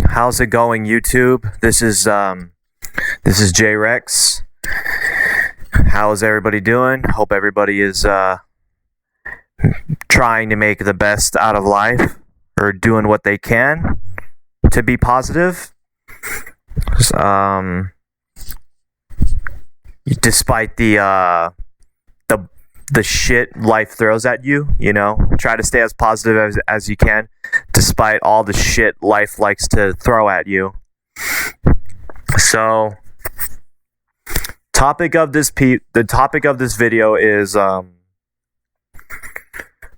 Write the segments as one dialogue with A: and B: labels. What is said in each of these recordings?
A: How's it going, YouTube? This is J Rex. How is everybody doing? Hope everybody is trying to make the best out of life or doing what they can to be positive. Despite the shit life throws at you, try to stay as positive as you can, despite all the shit life likes to throw at you. So, the topic of this video is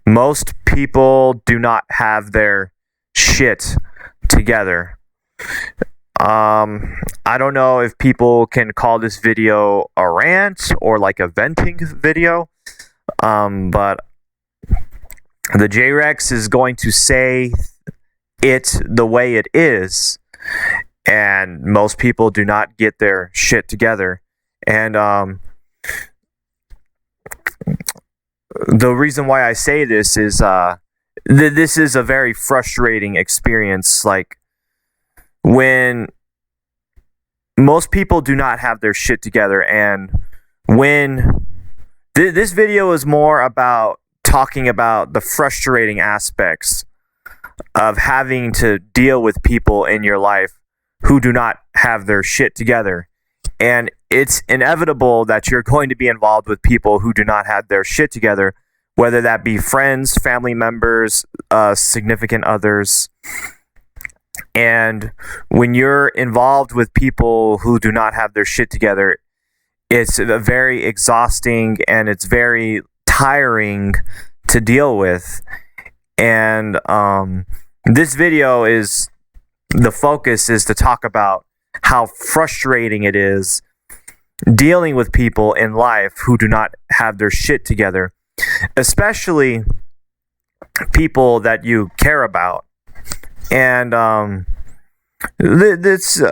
A: most people do not have their shit together. I don't know if people can call this video a rant or like a venting video. But the J-Rex is going to say it the way it is, and most people do not get their shit together. And the reason why I say this is this is a very frustrating experience. Like, when most people do not have their shit together, and when this video is more about talking about the frustrating aspects of having to deal with people in your life who do not have their shit together. And it's inevitable that you're going to be involved with people who do not have their shit together, whether that be friends, family members, significant others. And when you're involved with people who do not have their shit together, it's very exhausting and it's very tiring to deal with. And this video the focus is to talk about how frustrating it is dealing with people in life who do not have their shit together, especially people that you care about. And this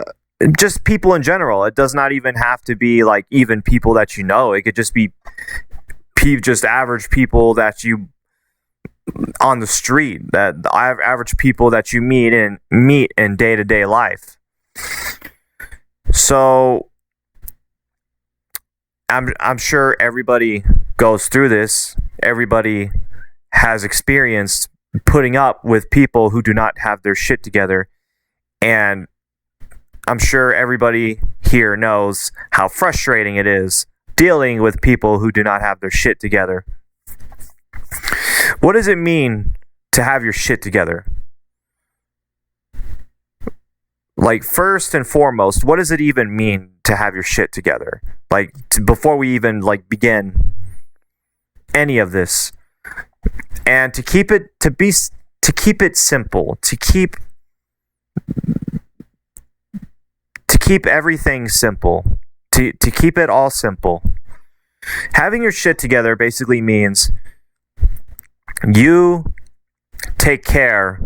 A: just people in general. It does not even have to be like even people that you know. It could just be just average people that you on the street, that average people that you meet in day-to-day life. So I'm sure everybody goes through this. Everybody has experienced putting up with people who do not have their shit together, and I'm sure everybody here knows how frustrating it is dealing with people who do not have their shit together. What does it mean to have your shit together? Like, first and foremost, what does it even mean to have your shit together? Like, before we even begin any of this, and to keep it simple, to keep everything simple, to keep it all simple. Having your shit together basically means you take care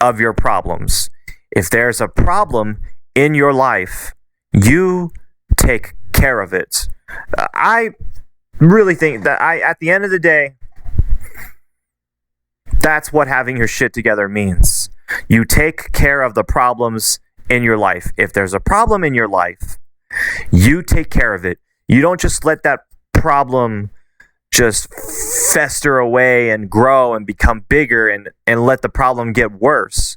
A: of your problems. If there's a problem in your life, you take care of it. I really think that at the end of the day, that's what having your shit together means. You take care of the problems in your life. If there's a problem in your life, you take care of it. You don't just let that problem just fester away and grow and become bigger and let the problem get worse.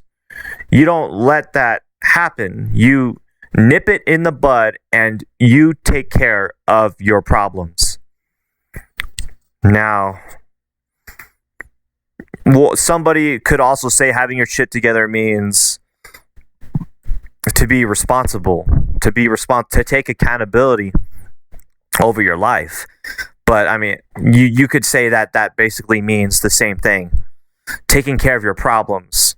A: You don't let that happen. You nip it in the bud and you take care of your problems. Now, somebody could also say having your shit together means to be responsible, to take accountability over your life. But I mean, you could say that basically means the same thing. Taking care of your problems.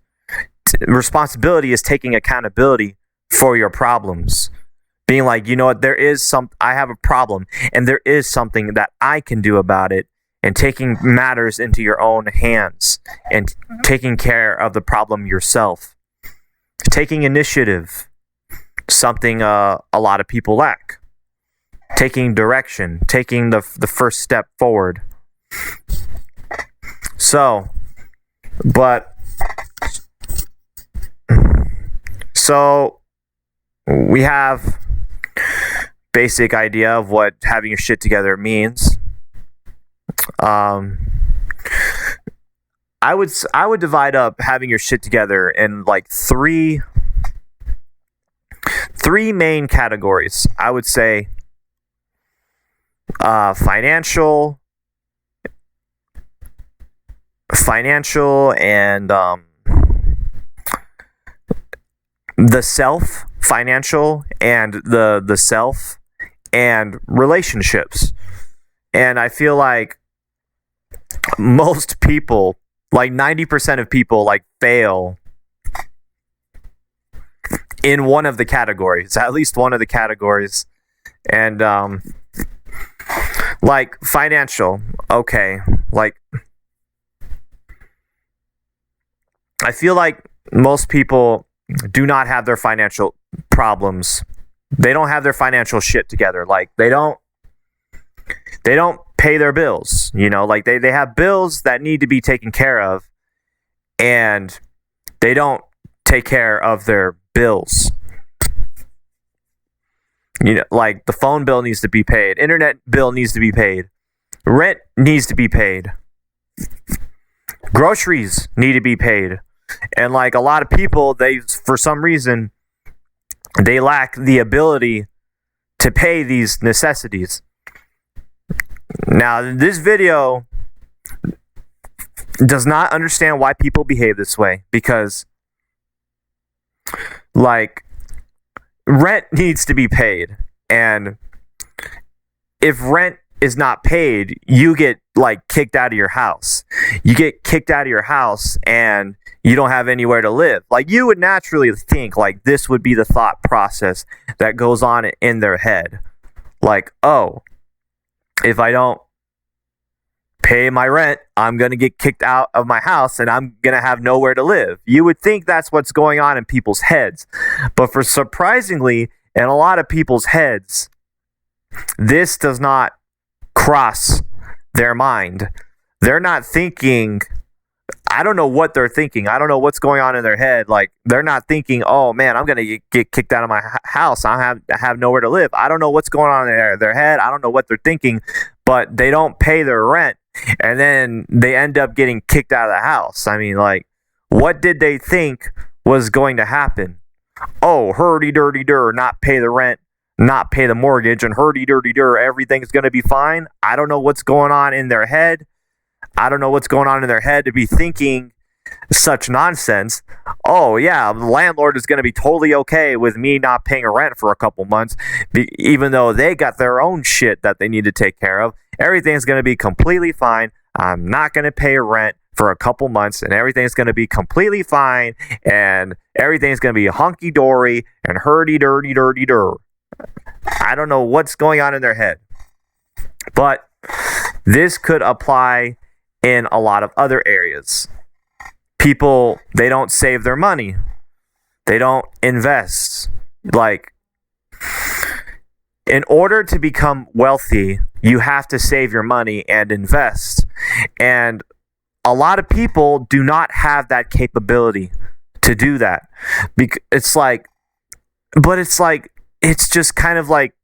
A: Responsibility is taking accountability for your problems. Being like, you know what, I have a problem and there is something that I can do about it, and taking matters into your own hands and taking care of the problem yourself. Taking initiative, something a lot of people lack. Taking direction, taking the first step forward. So, but So we have basic idea of what having your shit together means. I would divide up having your shit together in like three main categories. I would say financial and the self, financial and the self, and relationships. And I feel like most people, like 90% of people, like fail in one of the categories, at least one of the categories. And like financial, okay, like I feel like most people do not have their financial problems. They don't have their financial shit together. Like they don't pay their bills, you know, like they have bills that need to be taken care of, and they don't take care of their bills. You know, like the phone bill needs to be paid, internet bill needs to be paid, rent needs to be paid, groceries need to be paid. And like a lot of people, they, for some reason, they lack the ability to pay these necessities. Now, this video does not understand why people behave this way, because like rent needs to be paid, and if rent is not paid, you get like kicked out of your house. You get kicked out of your house and you don't have anywhere to live. Like you would naturally think like this would be the thought process that goes on in their head. Like, oh, if I don't pay my rent, I'm going to get kicked out of my house and I'm going to have nowhere to live. You would think that's what's going on in people's heads. But for surprisingly, in a lot of people's heads, this does not cross their mind. They're not thinking, I don't know what they're thinking. I don't know what's going on in their head. Like they're not thinking, oh man, I'm going to get kicked out of my house. I have nowhere to live. I don't know what's going on in their head. I don't know what they're thinking, but they don't pay their rent. And then they end up getting kicked out of the house. I mean, like, what did they think was going to happen? Oh, hurdy-durdy-dur, not pay the rent, not pay the mortgage, and hurdy-durdy-dur, everything's going to be fine. I don't know what's going on in their head. I don't know what's going on in their head to be thinking such nonsense. Oh, yeah, the landlord is going to be totally okay with me not paying a rent for a couple months, even though they got their own shit that they need to take care of. Everything's going to be completely fine. I'm not going to pay rent for a couple months, and everything's going to be completely fine, and everything's going to be hunky-dory and hurdy-durdy-durdy-dur. I don't know what's going on in their head. But this could apply in a lot of other areas. People, they don't save their money. They don't invest. Like, in order to become wealthy, you have to save your money and invest. And a lot of people do not have that capability to do that. It's just kind of like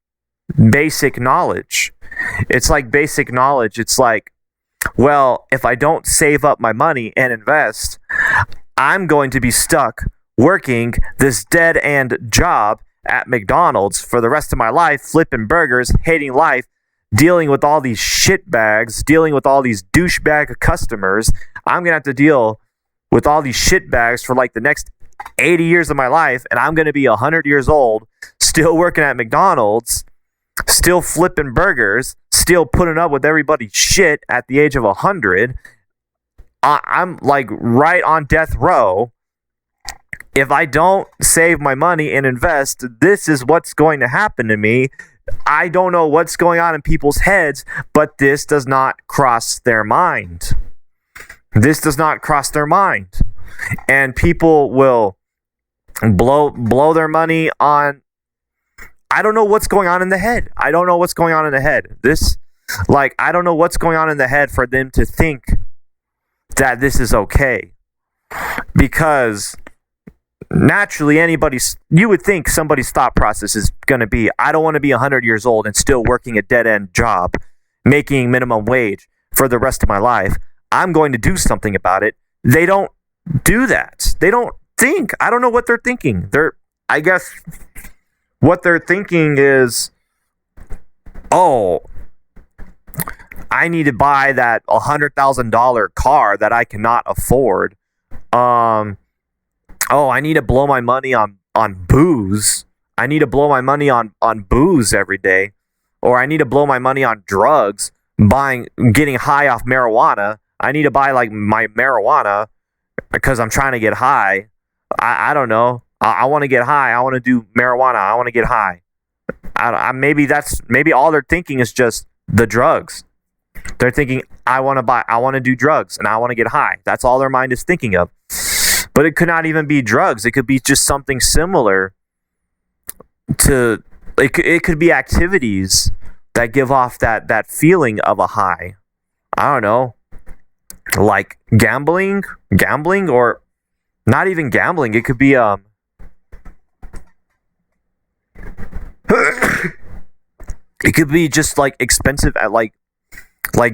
A: basic knowledge. It's like basic knowledge. It's like, well, if I don't save up my money and invest, I'm going to be stuck working this dead-end job at McDonald's for the rest of my life, flipping burgers, hating life, dealing with all these shitbags, dealing with all these douchebag customers. I'm going to have to deal with all these shitbags for like the next 80 years of my life, and I'm going to be 100 years old, still working at McDonald's, still flipping burgers, still putting up with everybody's shit at the age of 100. I'm like right on death row. If I don't save my money and invest, this is what's going to happen to me. I don't know what's going on in people's heads, but this does not cross their mind. This does not cross their mind. And people will blow their money on, I don't know what's going on in the head. I don't know what's going on in the head. I don't know what's going on in the head for them to think that this is okay. Because naturally you would think somebody's thought process is going to be, I don't want to be 100 years old and still working a dead-end job, making minimum wage for the rest of my life. I'm going to do something about it. They don't do that. They don't think. I don't know what they're thinking. I guess what they're thinking is, oh, I need to buy that $100,000 car that I cannot afford. Oh, I need to blow my money on booze. I need to blow my money on booze every day. Or I need to blow my money on drugs, getting high off marijuana. I need to buy like my marijuana because I'm trying to get high. I don't know. I want to get high. I want to do marijuana. I want to get high. Maybe all they're thinking is just the drugs. They're thinking, I want to do drugs and I want to get high. That's all their mind is thinking of. But it could not even be drugs. It could be just something similar to, it could be activities that give off that feeling of a high. I don't know. Like gambling, or not even gambling. It could be, it could be just like expensive at like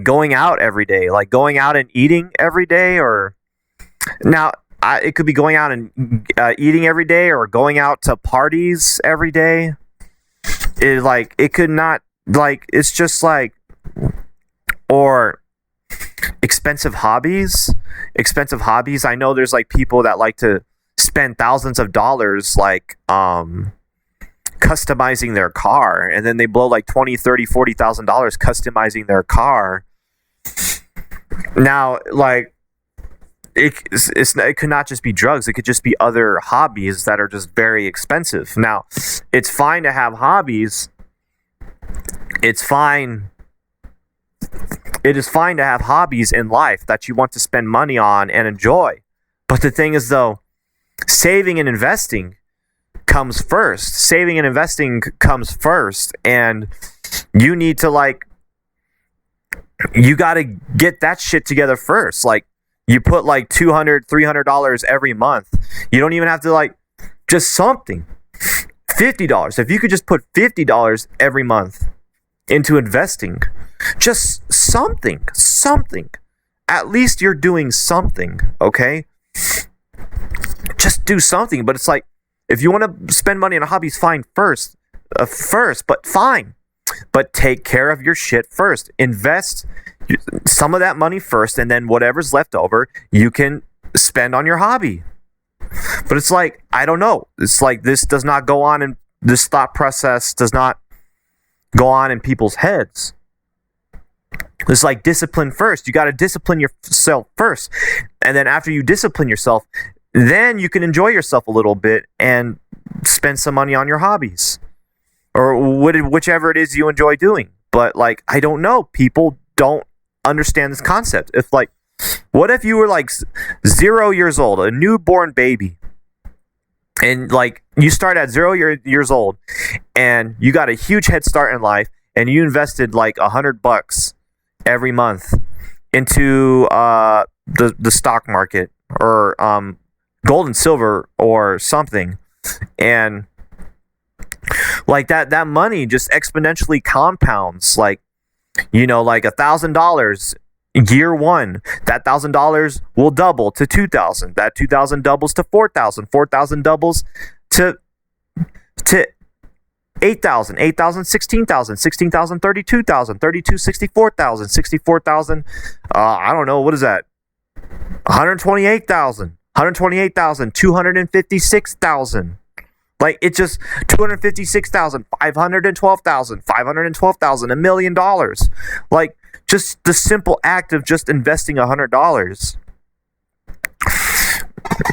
A: going out every day, like going out and eating every day, or now it could be going out and eating every day, or going out to parties every day. It could not, like, it's just like, or expensive hobbies. I know there's like people that like to spend thousands of dollars like customizing their car, and then they blow like $20,000, $30,000, $40,000 customizing their car. Now, like, it could not just be drugs. It could just be other hobbies that are just very expensive. Now, it's fine to have hobbies. It is fine to have hobbies in life that you want to spend money on and enjoy. But the thing is, though, saving and investing comes first. And you need to, you got to get that shit together first. Like, you put like $200, $300 every month. You don't even have to just something. $50. If you could just put $50 every month into investing, just something. At least you're doing something, okay? Just do something. But it's like, if you want to spend money on a hobby, fine first, but fine. But take care of your shit first. Invest some of that money first, and then whatever's left over, you can spend on your hobby. But it's like, I don't know. It's like this does not go on, and this thought process does not go on in people's heads. It's like discipline first. You got to discipline yourself first. And then after you discipline yourself, then you can enjoy yourself a little bit and spend some money on your hobbies. Or whichever it is you enjoy doing. But I don't know. People don't understand this concept. What if you were 0 years old, a newborn baby, and you start at 0 years old, and you got a huge head start in life, and you invested $100 every month into the stock market, or gold and silver or something, and that money just exponentially compounds. $1,000 year one, that $1,000 will double to $2,000. That $2,000 doubles to $4,000. $4,000 doubles to $8,000. $8,000, $16,000. $16,000, $32,000. $32,000, $64,000. $64,000, I don't know, what is that? $128,000. $128,000, $256,000. It's just $256,000, $512,000, $512,000, $1 million. Just the simple act of just investing $100.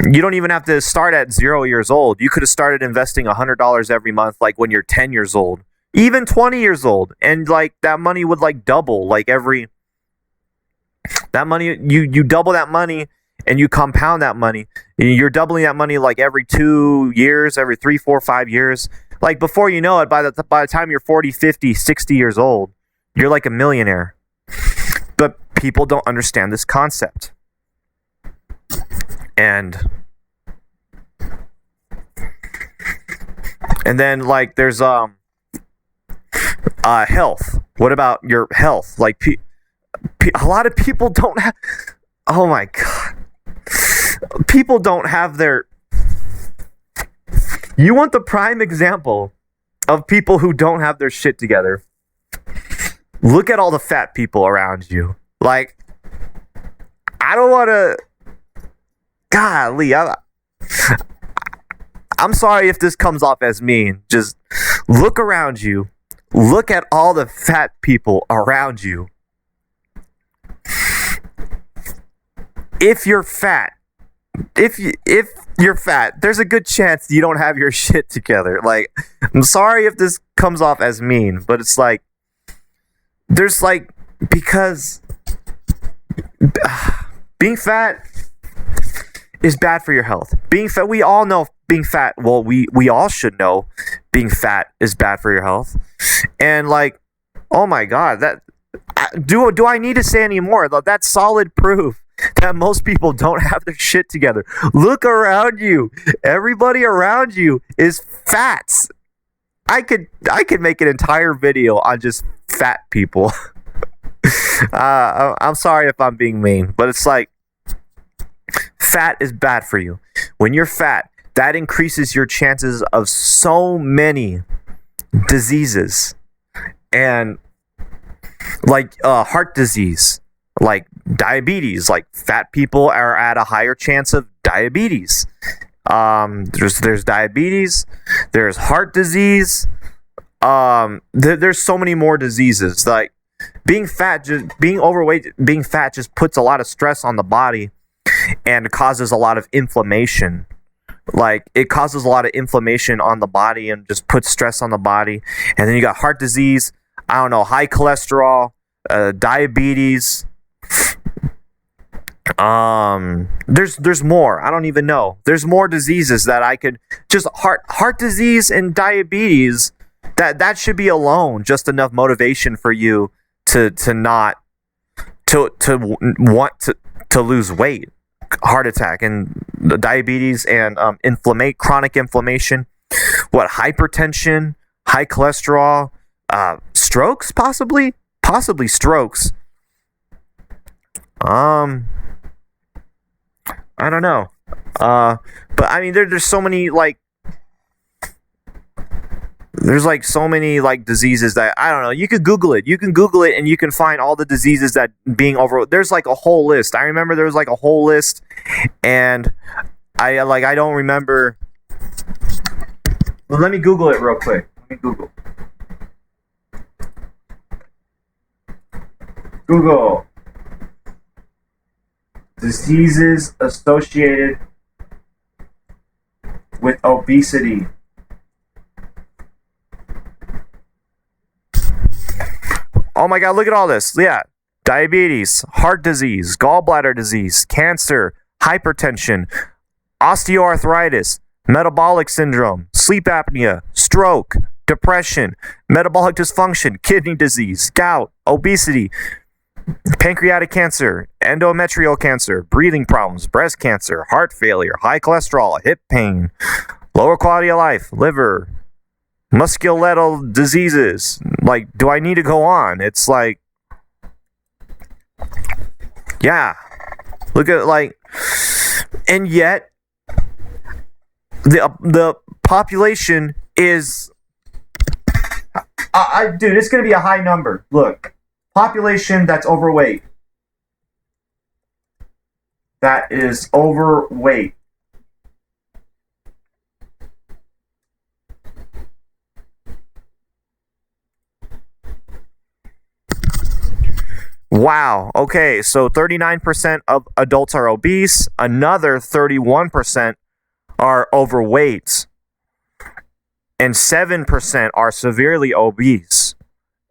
A: You don't even have to start at 0 years old. You could have started investing $100 every month, when you're 10 years old, even 20 years old, and that money would double. That money, you double that money. And you compound that money. You're doubling that money every 2 years, every 3, 4, 5 years. Before you know it, by the time you're 40, 50, 60 years old, you're a millionaire. But people don't understand this concept. And And then like there's health. What about your health? Like a lot of people don't have. Oh my god, people don't have their. You want the prime example of people who don't have their shit together? Look at all the fat people around you. Like, I don't want to. Golly, I'm sorry if this comes off as mean. Just look around you. Look at all the fat people around you. If you're fat, if you're fat, there's a good chance you don't have your shit together. Like, I'm sorry if this comes off as mean, but it's like there's like because being fat is bad for your health. Being fat, we all know being fat. Well, we all should know being fat is bad for your health. And like, oh my god, that do I need to say any more? That's solid proof that most people don't have their shit together. Look around you. Everybody around you is fats. I could make an entire video on just fat people. I'm sorry if I'm being mean, but it's like fat is bad for you. When you're fat, that increases your chances of so many diseases, and like heart disease, like diabetes. Like fat people are at a higher chance of diabetes. There's diabetes, there's heart disease. There's so many more diseases. Like being fat, just being overweight, being fat just puts a lot of stress on the body and causes a lot of inflammation. Like it causes a lot of inflammation on the body and just puts stress on the body. And then you got heart disease, I don't know, high cholesterol, diabetes. There's more. I don't even know. There's more diseases that I could just heart disease and diabetes. That should be alone just enough motivation for you to not to want to lose weight. Heart attack and diabetes and chronic inflammation. What, hypertension, high cholesterol, strokes, possibly strokes. I don't know. But I mean, there's so many like. There's like so many like diseases that I don't know. You could Google it. You can Google it and you can find all the diseases that being over. There's like a whole list. I remember there was like a whole list, and I don't remember. Well, let me Google it real quick. Let me Google diseases associated with obesity. Oh my god, look at all this. Yeah. Diabetes, heart disease, gallbladder disease, cancer, hypertension, osteoarthritis, metabolic syndrome, sleep apnea, stroke, depression, metabolic dysfunction, kidney disease, gout, obesity, pancreatic cancer, endometrial cancer, breathing problems, breast cancer, heart failure, high cholesterol, hip pain, lower quality of life, liver, musculoskeletal diseases. Like, do I need to go on? It's like, yeah, look at like, and yet the population is, dude, it's gonna be a high number. Look, population that's overweight. That is overweight. Wow. Okay, so 39% of adults are obese. Another 31% are overweight. And 7% are severely obese.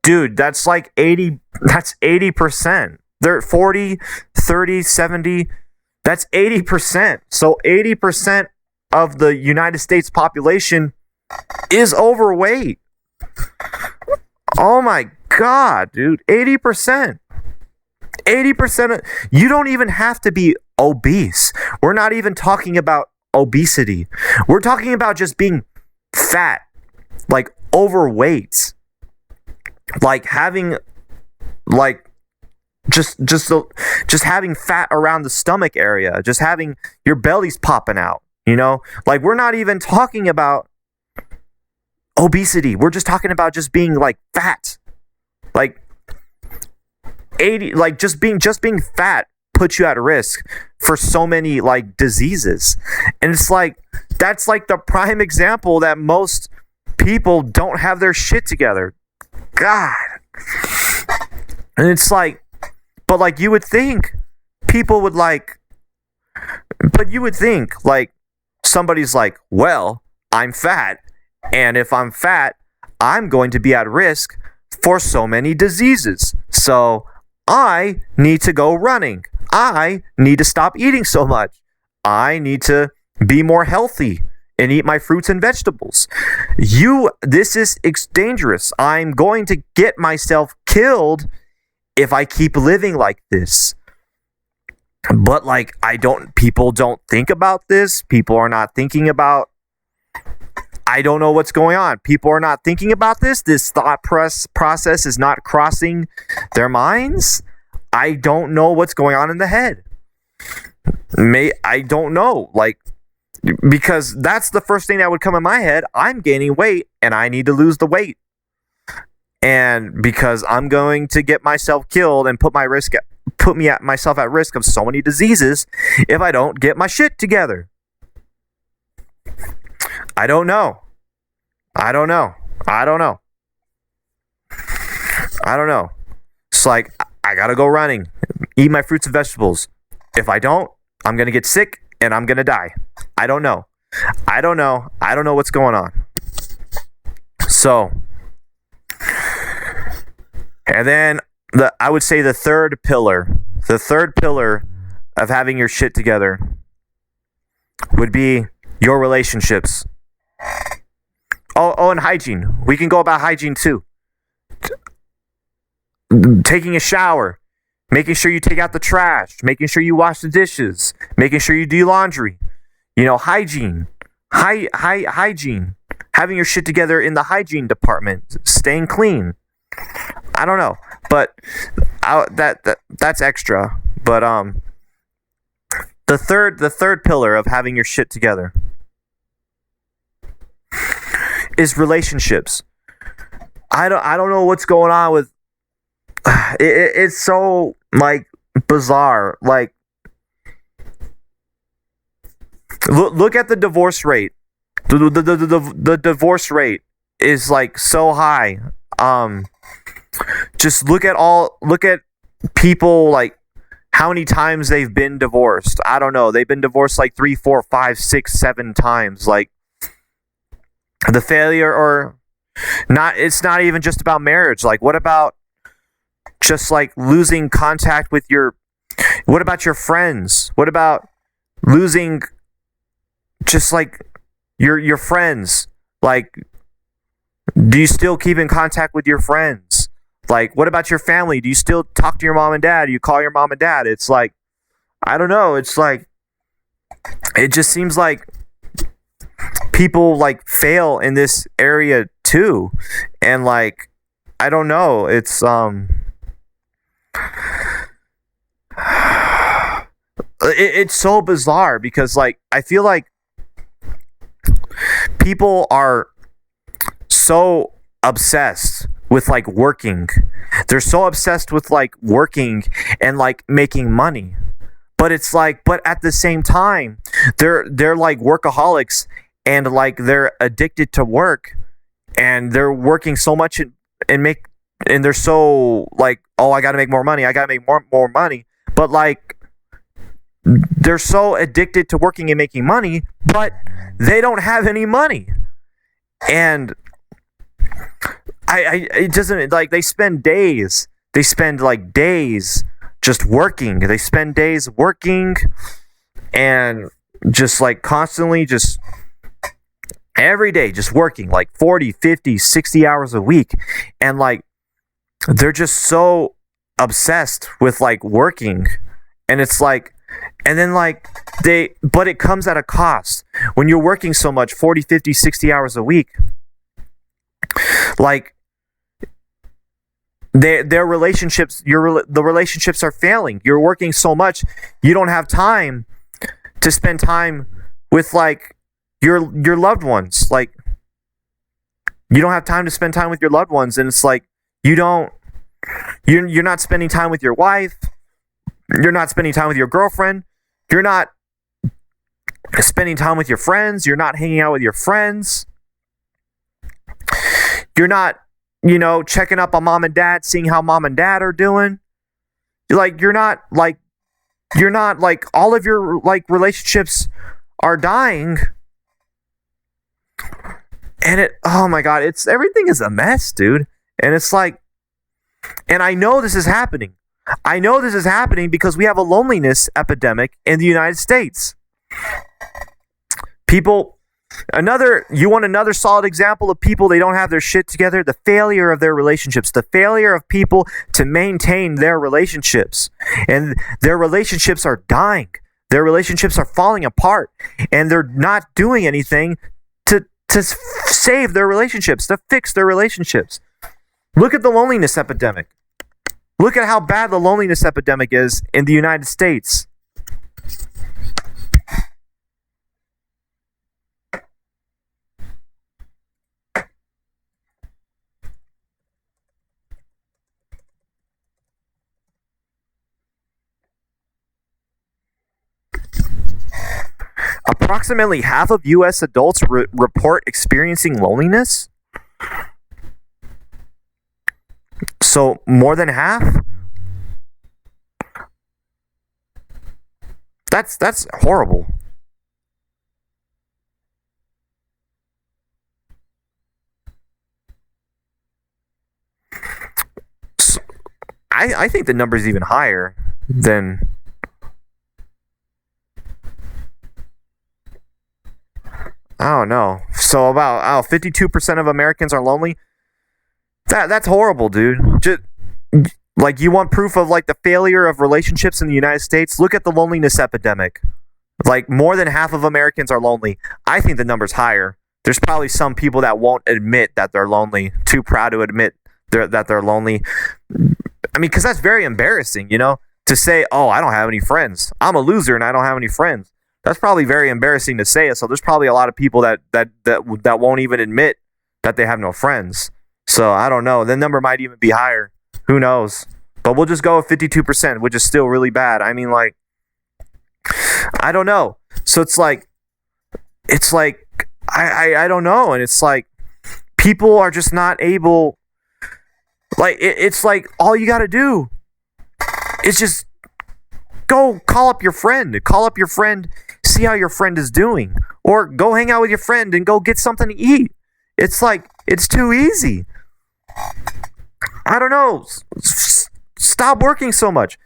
A: Dude, that's like 80. That's 80%. They're 40, 30, 70. That's 80%. So 80% of the United States population is overweight. Oh my God, dude. 80%. 80% of, you don't even have to be obese. We're not even talking about obesity. We're talking about just being fat. like overweight, like having like just having fat around the stomach area, just having your belly's popping out, like we're not even talking about obesity. We're just talking about just being like fat. Like 80, like just being fat puts you at risk for so many like diseases. And it's like that's like the prime example that most people don't have their shit together. God. And it's like, but like you would think people would like, but you would think like somebody's like, well, I'm fat, and if I'm fat, I'm going to be at risk for so many diseases. So I need to go running. I need to stop eating so much. I need to be more healthy and eat my fruits and vegetables. This is dangerous. I'm going to get myself killed if I keep living like this. But like, people don't think about this. People are not thinking about, I don't know what's going on. People are not thinking about this. This thought process is not crossing their minds. I don't know what's going on in the head. I don't know. Like, because that's the first thing that would come in my head. I'm gaining weight and I need to lose the weight. And because I'm going to get myself killed and put myself at risk of so many diseases if I don't get my shit together. I don't know. It's like, I gotta go running, eat my fruits and vegetables. If I don't, I'm gonna get sick and I'm gonna die. I don't know what's going on. So, and then I would say the third pillar of having your shit together would be your relationships. Oh, and hygiene. We can go about hygiene too. Taking a shower, making sure you take out the trash, making sure you wash the dishes, making sure you do laundry. Hygiene. Hygiene. Having your shit together in the hygiene department, staying clean. I don't know, but that's extra. But the third pillar of having your shit together is relationships. I don't know what's going on with it's so like bizarre. Like look at the divorce rate. The divorce rate is like so high. Just look at people, like how many times they've been divorced. I don't know. They've been divorced like 3, 4, 5, 6, 7 times. Like the failure or not. It's not even just about marriage. Like what about just like losing contact with what about your friends? What about losing just like your friends? Like, do you still keep in contact with your friends? Like, what about your family? Do you still talk to your mom and dad? Do you call your mom and dad? It's like, I don't know. It's like, it just seems like people like fail in this area too. And like, I don't know. It's, it's so bizarre because like, I feel like people are so obsessed with like working. They're so obsessed with like working and like making money. But it's like, but at the same time, they're like workaholics and like they're addicted to work and they're working so much and they're so like, oh, I got to make more money. I got to make more money. But like, they're so addicted to working and making money, but they don't have any money. And it doesn't, like, they spend like days just working. They spend days working and just like constantly just every day just working like 40, 50, 60 hours a week. And like, they're just so obsessed with like working. And it's like, and then like but it comes at a cost. When you're working so much, 40, 50, 60 hours a week, Like their relationships, the relationships are failing. You're working so much, you don't have time to spend time with like your loved ones. Like you don't have time to spend time with your loved ones, and it's like you're not spending time with your wife. You're not spending time with your girlfriend. You're not spending time with your friends. You're not hanging out with your friends. You're not, checking up on mom and dad, seeing how mom and dad are doing. You're not like all of your like relationships are dying. And oh my God, everything is a mess, dude. And it's like, and I know this is happening. I know this is happening because we have a loneliness epidemic in the United States. You want another solid example of people, they don't have their shit together? The failure of their relationships, the failure of people to maintain their relationships. And their relationships are dying. Their relationships are falling apart. And they're not doing anything to save their relationships, to fix their relationships. Look at the loneliness epidemic. Look at how bad the loneliness epidemic is in the United States. Approximately half of U.S. adults report experiencing loneliness. So more than half? That's horrible. So, I think the number is even higher than... I don't know. So about 52% of Americans are lonely. That's horrible, dude. Just like, you want proof of like the failure of relationships in the United States? Look at the loneliness epidemic. Like more than half of Americans are lonely. I think the number's higher. There's probably some people that won't admit that they're lonely, too proud to admit that they're lonely. I mean, because that's very embarrassing, to say, oh, I don't have any friends. I'm a loser and I don't have any friends. That's probably very embarrassing to say. So there's probably a lot of people that won't even admit that they have no friends. So I don't know. The number might even be higher. Who knows? But we'll just go with 52%, which is still really bad. I mean, like, I don't know. So it's like I don't know. And it's like people are just not able. Like it's like all you got to do is just go call up your friend. See how your friend is doing, or go hang out with your friend and go get something to eat. It's like, it's too easy. I don't know. Stop working so much.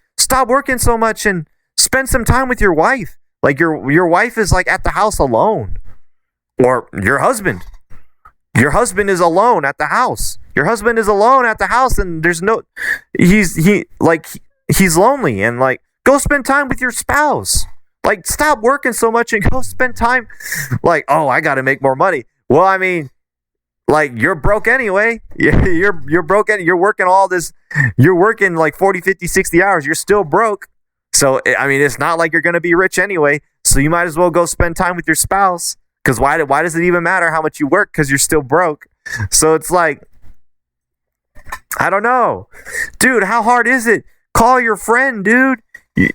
A: And spend some time with your wife. Like your wife is like at the house alone, or your husband. Your husband is alone at the house. And there's no, he's lonely, and like, go spend time with your spouse. Like, stop working so much and go spend time. Like, oh, I got to make more money. Well, I mean, like, you're broke anyway. You're broke. You're working all this. You're working like 40, 50, 60 hours. You're still broke. So, I mean, it's not like you're going to be rich anyway. So you might as well go spend time with your spouse. Because why does it even matter how much you work? Because you're still broke. So it's like, I don't know. Dude, how hard is it? Call your friend, dude.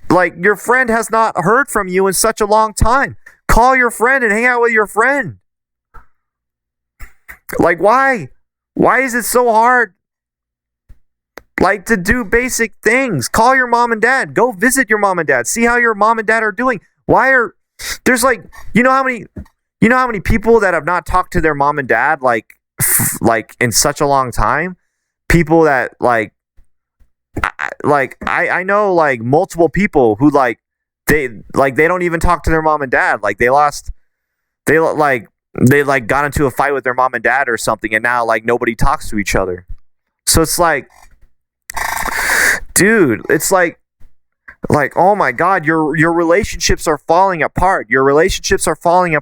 A: Like, your friend has not heard from you in such a long time. Call your friend and hang out with your friend. Like, why? Why is it so hard? Like, to do basic things. Call your mom and dad. Go visit your mom and dad. See how your mom and dad are doing. There's like, you know how many people that have not talked to their mom and dad like in such a long time? People that I know like multiple people who they don't even talk to their mom and dad. Like, they got into a fight with their mom and dad or something, and now like nobody talks to each other. So it's like, dude, it's like, oh my God, your relationships are falling apart. Your relationships are failing.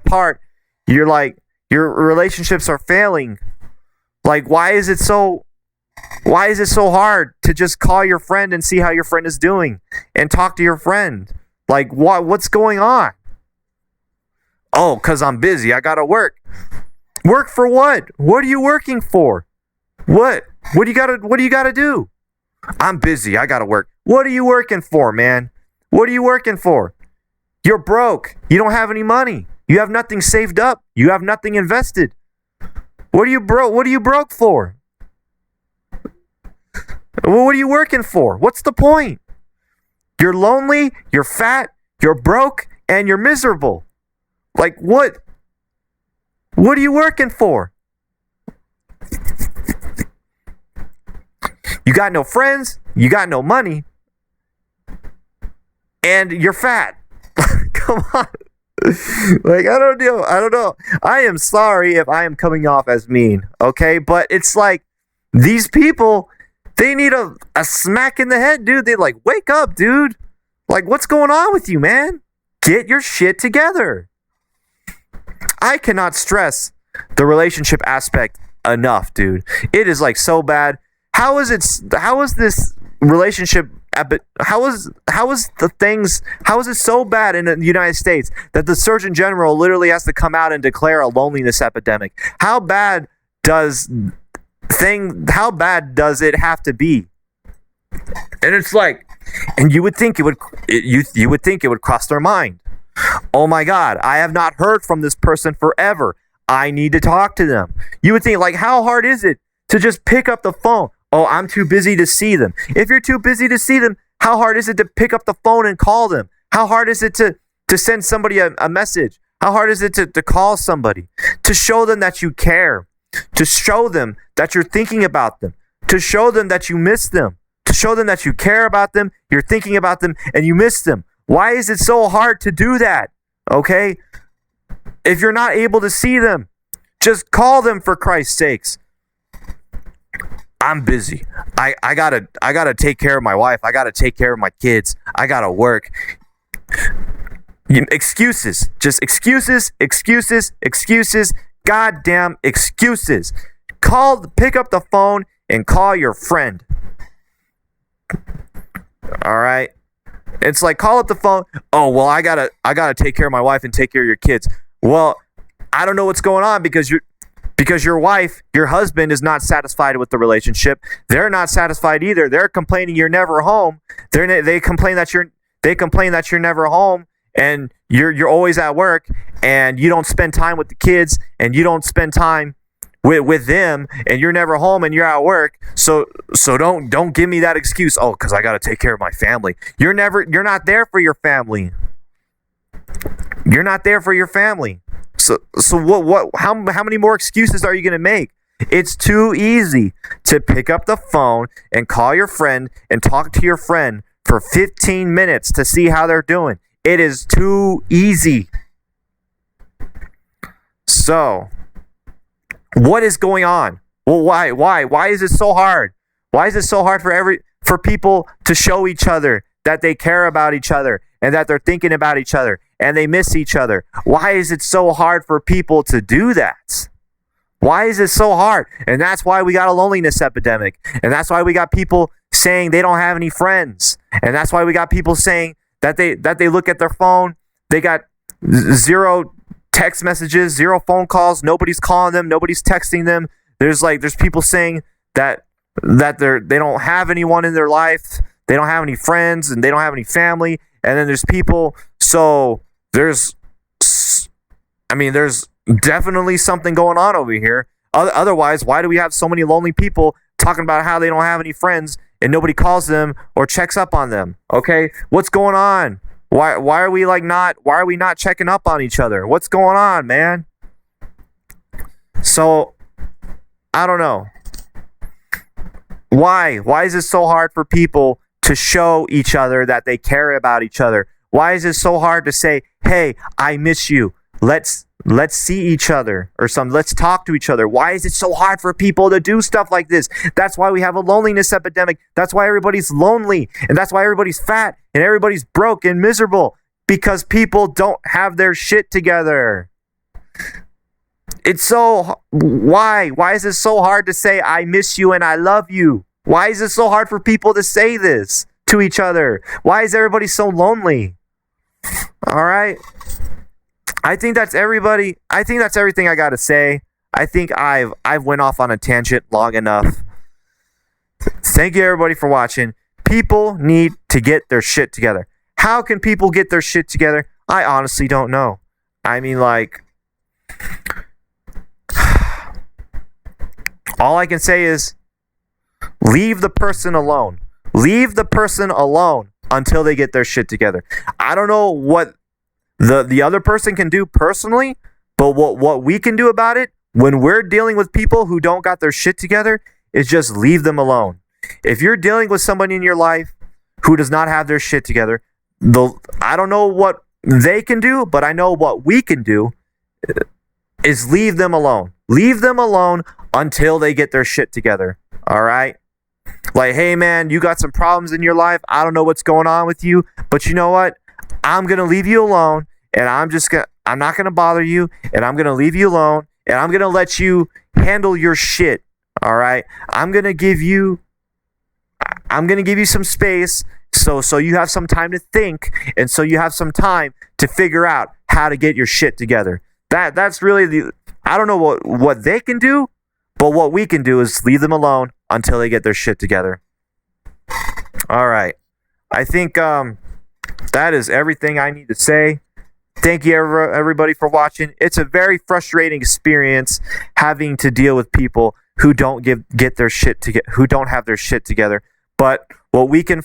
A: Like, why is it so hard to just call your friend and see how your friend is doing and talk to your friend? Like, what's going on? Oh, cuz I'm busy. I got to work. Work for what? What are you working for? What do you got to do? I'm busy. I got to work. What are you working for, man? What are you working for? You're broke. You don't have any money. You have nothing saved up. You have nothing invested. What are you broke for? What are you working for? What's the point? You're lonely, you're fat, you're broke, and you're miserable. Like, what? What are you working for? You got no friends, you got no money, and you're fat. Come on. Like, I don't know. I am sorry if I am coming off as mean, okay? But it's like, these people, they need a smack in the head, dude. They like, wake up, dude. Like, what's going on with you, man? Get your shit together. I cannot stress the relationship aspect enough, dude. It is like so bad. How is this relationship, how is it so bad in the United States that the Surgeon General literally has to come out and declare a loneliness epidemic? How bad does it have to be? And it's like, and you would think it would cross their mind. Oh my God, I have not heard from this person forever. I need to talk to them. You would think, like, how hard is it to just pick up the phone? Oh, I'm too busy to see them. If you're too busy to see them, how hard is it to pick up the phone and call them? How hard is it to send somebody a message? How hard is it to call somebody? To show them that you care. To show them that you're thinking about them. To show them that you miss them. To show them that you care about them, you're thinking about them, and you miss them. Why is it so hard to do that? Okay? If you're not able to see them, just call them, for Christ's sakes. I'm busy. I gotta take care of my wife. I gotta take care of my kids. I gotta work. Excuses. Just excuses. Goddamn excuses. Pick up the phone and call your friend. All right? It's like, call up the phone. Oh, well, I gotta take care of my wife and take care of your kids. Well, I don't know what's going on because your wife, your husband is not satisfied with the relationship. They're not satisfied either. They're complaining you're never home. They complain that you're never home, and you're always at work, and you don't spend time with the kids, and you don't spend time with them, and you're never home, and you're at work. So don't give me that excuse. Oh, because I got to take care of my family. You're not there for your family. You're not there for your family. So how many more excuses are you going to make? It's too easy to pick up the phone and call your friend and talk to your friend for 15 minutes to see how they're doing. It is too easy. So, what is going on? Well, why is it so hard? Why is it so hard for people to show each other that they care about each other and that they're thinking about each other and they miss each other? Why is it so hard for people to do that? Why is it so hard? And that's why we got a loneliness epidemic. And that's why we got people saying they don't have any friends. And that's why we got people saying that they look at their phone, they got 0 text messages, 0 phone calls, nobody's calling them, nobody's texting them. There's people saying that they don't have anyone in their life, they don't have any friends, and they don't have any family. And then there's people, so there's definitely something going on over here. Otherwise, why do we have so many lonely people talking about how they don't have any friends and nobody calls them or checks up on them? Okay, what's going on? Why are we not checking up on each other? What's going on, man? So I don't know. Why is it so hard for people to show each other that they care about each other? Why is it so hard to say, "Hey, I miss you. Let's see each other," or something. Let's talk to each other. Why is it so hard for people to do stuff like this? That's why we have a loneliness epidemic. That's why everybody's lonely, and that's why everybody's fat and everybody's broke and miserable, because people don't have their shit together. it's so, why is it so hard to say I miss you and I love you? Why is it so hard for people to say this to each other? Why is everybody so lonely? All right. I think that's everybody. I think that's everything I got to say. I think I've went off on a tangent long enough. Thank you everybody for watching. People need to get their shit together. How can people get their shit together? I honestly don't know. I mean, like, all I can say is leave the person alone. Leave the person alone until they get their shit together. I don't know what the other person can do personally, but what we can do about it when we're dealing with people who don't got their shit together is just leave them alone. If you're dealing with somebody in your life who does not have their shit together, I don't know what they can do, but I know what we can do is leave them alone. Leave them alone until they get their shit together. All right? Like, hey man, you got some problems in your life. I don't know what's going on with you, but you know what? I'm going to leave you alone, and I'm not going to bother you, and I'm going to leave you alone, and I'm going to let you handle your shit. All right? I'm going to give you some space so you have some time to think, and so you have some time to figure out how to get your shit together. That's really I don't know what they can do, but what we can do is leave them alone until they get their shit together. All right. I think that is everything I need to say. Thank you everybody for watching. It's a very frustrating experience having to deal with people who don't get their shit together, who don't have their shit together. But what we can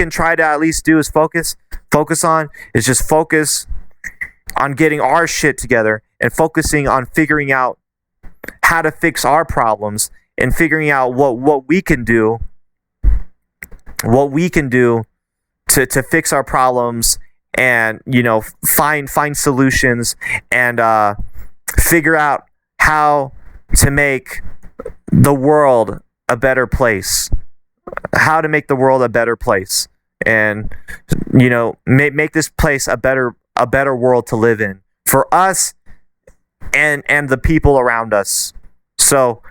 A: try to at least do is focus on getting our shit together and focusing on figuring out how to fix our problems and figuring out what we can do to fix our problems and, you know, find solutions and figure out how to make the world a better place. How to make the world a better place, and, you know, make this place a better world to live in for us and the people around us. So,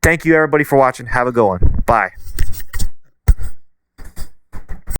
A: thank you everybody for watching. Have a good one. Bye.